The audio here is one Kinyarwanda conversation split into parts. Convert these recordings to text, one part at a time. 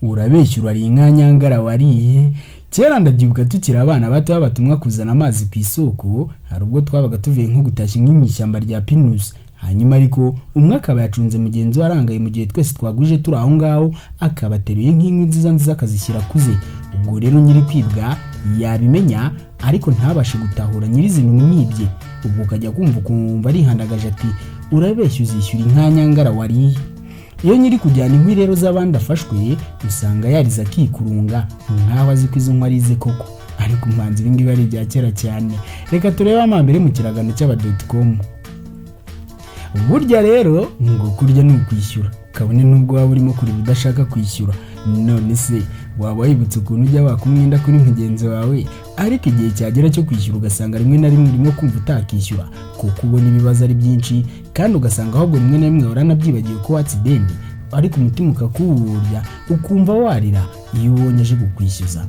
urabeshyura ari inka Nyangara wariye. Kera ndabyibuka tukiri abana bato babatumwa kuzana amazi ku isoko, hari ubwo twabaga tuvuye nko gutashya nk'ishyamba rya Pinusi. Hanyuma ariko umwe akaba yacunze mugenzi we arangaye mu gihe twese twaguje turi aho ngaho, akabateruye nk'inkwi nziza akazishyira kuze. Ubwo rero nyiri kwibwa yabimenya ariko ntabashe gutahura nyirizina umwibye. Ubwo ukajya kumva arihandagaje ati urabeshya uzishyura inka Nyangara wariye. Iyo nyiri kujyana inkwi rero z'abandi afashwe, usanga yariza akikurunga nkaho azi ko izo nkwi arize koko. Ariko umwanzi ibingibi ari bya kera cyane. Reka turebe amambere mu kiragano cy'aba.com. Burya rero ngo kurya ni ukwishyura, kabone nubwo waba urimo kureba udashaka kwishyura. None se waba wibutse ukuntu ujya waka umwenda kuri mugenzi wawe, ariko igihe cyagera cyo kwishyura ugasanga rimwe na rimwe urimo kumva utakishyura kuko ubona ibibazo ari byinshi, kandi ugasanga ahubwo rimwe na rimwe waranabyibagiwe ko watse ideni, ariko umutima ukakuburya ukumva warira iyo ubonye aje kukwishyuza.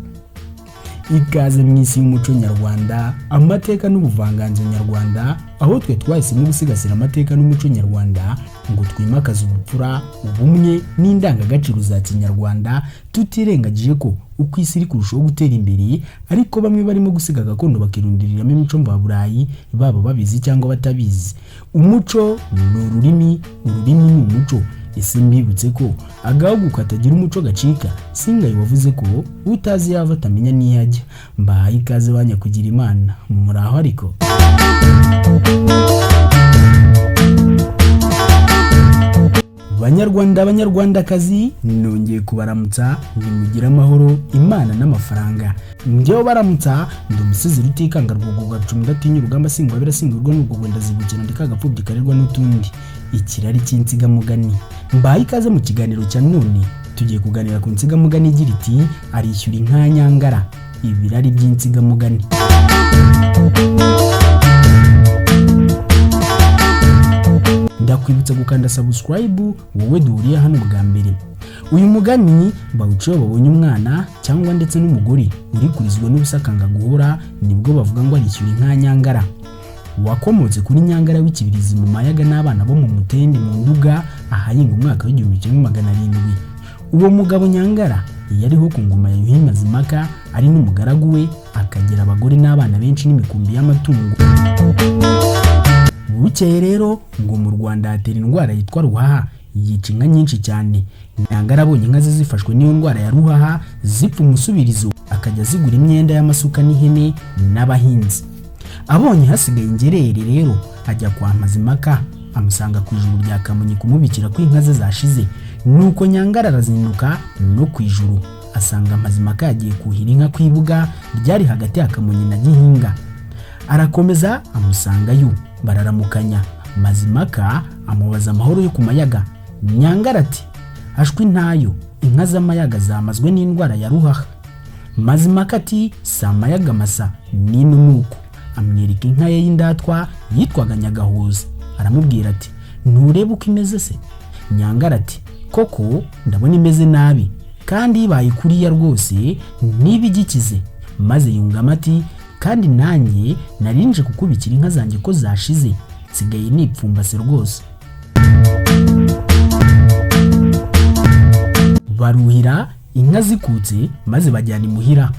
Ikaze mu isi y'umuco nyarwanda, amateka n'ubuvanganzo nyarwanda, aho twe twahisemo gusigasira amateka n'umuco nyarwanda ngo twimakaze ubupfura, ubumwe n'indangagaciro za kinyarwanda, tutirengagije ko uko isi iri kurushaho gutera imbere, ariko bamwe barimo gusiga gakondo bakirundiriramo imico mvaburayi, baba babizi cyangwa batabizi. Umuco ni ururimi, ururimi ni umuco. Ese mbibutse ko agahugu katagira umuco gacika. Singaye wavuze ko utazi yava atamenya niyo ajya. Mbahaye ikaze banya kugira Imana. Muraho ariko. Banyarwanda banyarwandakazi, nongeye kubaramutsa, nimugira amahoro, Imana n'amafaranga. Njyewe baramutsa, ndi umusizi Rutikanga rwugwa cumi ndatinya urugamba singwa birasingurwa n'ubwo ndazibukira ndikagapfubyi karerwa n'utundi. Ikirari cy'insigamugani. Mbahaye ikaze mu kiganiro cya none. Tugiye kuganira ku nsigamugani igira iti arishyura inka Nyangara, ibirari by'insigamugani. Ndakwibutsa gukanda subscribe wowe duhuriye hano bwa mbere. Uyu mugani bawuciye babonye umwana cyangwa ndetse n'umugore uri kurizwa n'ubusakanga guhora, nibwo bavuga ngo arishyura inka Nyangara. Wakomotse kuri Nyangara w'ikibirizi mu mayaga n'abana bo mu Mutende mu Nduga ahahinga umwaka w'1700. Uwo mugabo Nyangara yariho ku ngoma ya Yuhi Mazimaka, ari n'umugaragu we, akagira abagore n'abana benshi n'imikumbi y'amatungo. Bukeye rero ngo mu Rwanda hatera indwara yitwa ruhaha, yica inka nyinshi cyane. Nyangara abonye inka ze zifashwe n'iyo ndwara ya ruhaha, zipfa umusubirizo, akajya zigura imyenda y'amasuka n'ihene n'abahinzi. Abonye hasigaye ingerere rero ajya kwa Mazimaka, amusanga ku ijuru rya Kamonyi kumubikira ko inka ze zashize. Nuko Nyangara arazinduka no ku ijuru, asanga Mazimaka yagiye kuhira inka ku ibuga ryari hagati ya Kamonyi na Gihinga. Arakomeza amusangayo, bararamukanya. Mazimaka amubaza amahoro yo ku mayaga. Nyangara ati ashwi ntayo, inka z'amayaga zamazwe n'indwara ya ruhaha. Mazimaka ati si amayaga masa n'inumuko. Amwereka inka ye y'indatwa yitwaga Nyagahuza. Aramubwira ati nturebe uko imeze se? Nyangara ati koko ndabona imeze nabi, kandi ibaye kuriya rwose ntibigikize. Maze yungama ati kandi nanjye narinje kukubikira inka zanjye ko zashize, nsigaye nipfumbase rwose. Baruhira inka zikutse, maze bajyana imuhira.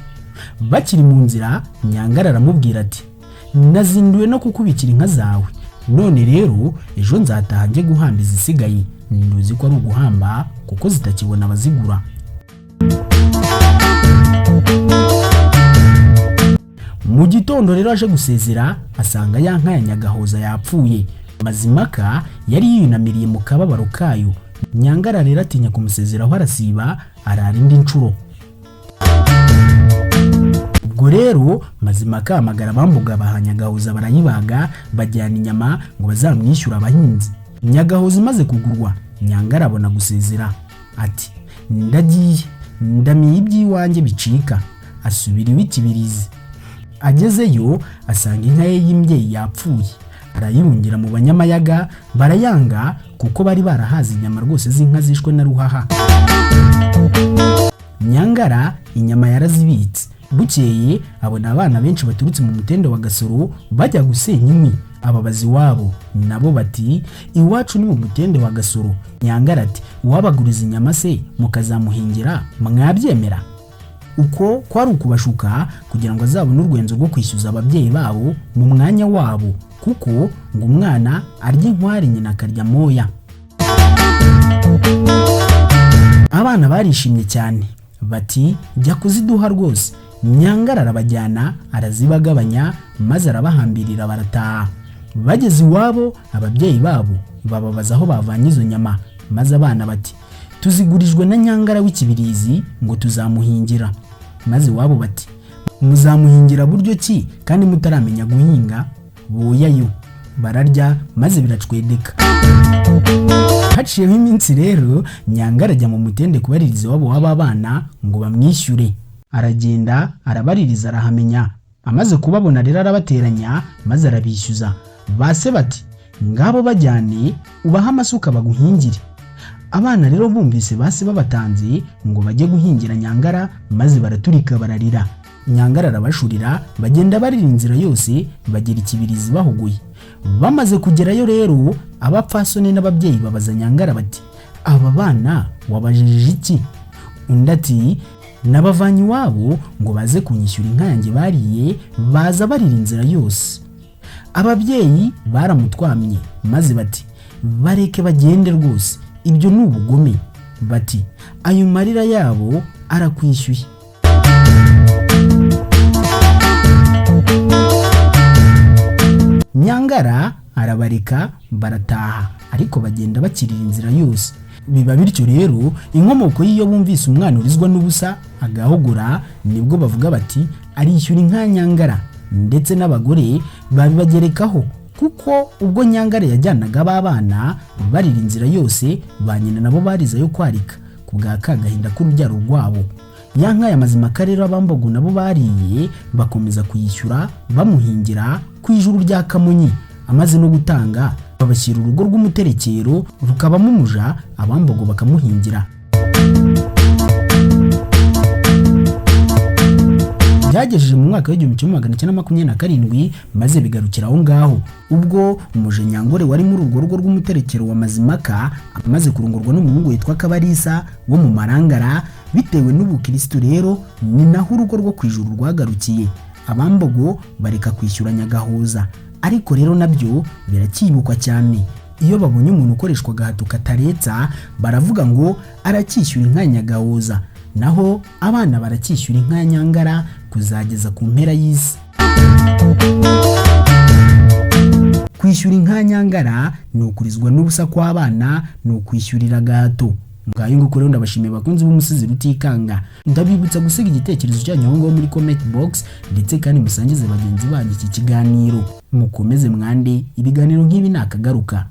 Bakiri mu nzira, Nyangara aramubwira ati nazinduwe no kukubikira inka zawe, none rero ejo nzataha njye guhamba izisigaye. Nduzi ko ari uguhamba kuko zitakibona abazigura. Mu gitondo rero aje gusezera, asanga ya nka ya Nyagahoza yapfuye. Mazimaka yari yiyunamiriye mu kababaro kayo. Nyangara rero atinya kumusezeraho, arasiba arara indi nshuro. Ubwo rero Mazimaka amagara bambuga baha Nyagahoza, barayibaga, bajyana inyama ngo bazamwishyura abahinzi. Nyagahoza imaze kugurwa, Nyangara abona gusezera ati ndagiye, ndamiye iby'iwanjye bicika. Asubira iw'ikibirizi. Agezeyo asanga inka ye y'imbyeyi yapfuye. Arayirungira mu banyamayaga, barayanga kuko bari barahaze inyama rwose z'inka zishwe na ruhaha. Nyangara inyama yarazibitse, Bukeye abona abana benshi baturutse mu mutende wa Gasoro bajya gusenya inkwi, ababazi wabo nabo bati iwacu ni mu mutende wa Gasoro. Nyangara ati uwabaguriza inyama se mukazamuhingira mwabyemera? Uko kwari ukubashuka kugira ngo azabone urwenzo rwo kwishyuza ababyeyi babo mu mwanya wabo, kuko ngo umwana arya inkwari nyina akarya moya. Abana barishimye cyane bati jya kuziduha rwose. Nyangara arabajyana arazibagabanya maze arabahambirira barataha. Bageze iwabo ababyeyi babo bababaza aho bavanye izo nyama, maze abana bati tuzigurijwe na Nyangara w'ikibirizi ngo tuzamuhingira. Maze iwabo bati muzamuhingira buryo ki kandi mutaramenya guhinga? Boyayo. Bararya maze biracwedeka. Haciyeho iminsi rero Nyangara ajya mu mutende kubaririza iwabo w'aba bana ngo bamwishyure. Aragenda arabaririza arahamenya, amaze kubabona rero arabateranya maze arabishyuza. Base bati ngabo bajyane ubaha amasuka baguhingire. Abana rero bumvise base babatanze ngo bajye guhingira Nyangara maze baraturika bararira. Nyangara arabashurira bagenda barira inzira yose bagera ikibirizi bahuguye. Bamaze kugerayo rero abapfasoni n'ababyeyi babaza Nyangara bati aba bana wabajije iki? Undi ati nabavanye iwabo ngo baze kunyishyura inka yanjye bariye, baza barira inzira yose. Ababyeyi baramutwamye maze bati bareke bagende rwose, ibyo ni ubugome. Bati ayo marira yabo arakwishyuye. Nyangara arabareka barataha, ariko bagenda bakirira inzira yose. Biba bityo rero inkomoko y'iyo bumvise umwana urizwa n'ubusa agahogora nibwo bavuga bati arishyura inka Nyangara, ndetse n'abagore babibagerekaho, kuko ubwo Nyangara yajyanaga abana barira inzira yose ba nyina nabo barizayo kwarika ku bwa kagahinda k'urubyaro rwabo. Ya nka ya Mazimaka rero abambogo nabo bariye bakomeza kuyishyura bamuhingira ku ijuru rya Kamonyi. Amaze no gutanga babashyira urugo rw'umuterekero rukabamo umuja, abambogo bakamuhingira. Byagejeje mu mwaka w'1927 maze bigarukira aho ngaho, ubwo umuje Nyangore wari muri urwo rugo rw'umuterekero wa Mazimaka amaze kurongorwa n'umuhungu witwa Kabarisa wo mu Marangara. Bitewe n'ubukristo rero ni naho urugo rwo kwijuru rwagarukiye. Abambogo bareka kwishyura Nyagahoza, ariko rero nabyo biracyibukwa cyane. Iyo babonye umuntu ukoreshwa gahato kataretsa baravuga ngo aracyishyura inka Nyagahoza, naho abana baracyishyura inka Nyangara kuzageza ku mpera y'isi. Kwishyura inka Nyangara ni ukurizwa n'ubusa kw'abana, ni ukwishyurira gahato. Ngayo nguko rero ndabashimiye bakunzi b'umusizi Rutikanga. Ndabibutsa gusiga igitekerezo cyanyu aho ngaho muri comment box, ndetse kandi musangize bagenzi banyu iki kiganiro. Mukomeze mwande ibiganiro nk'ibi nakagaruka.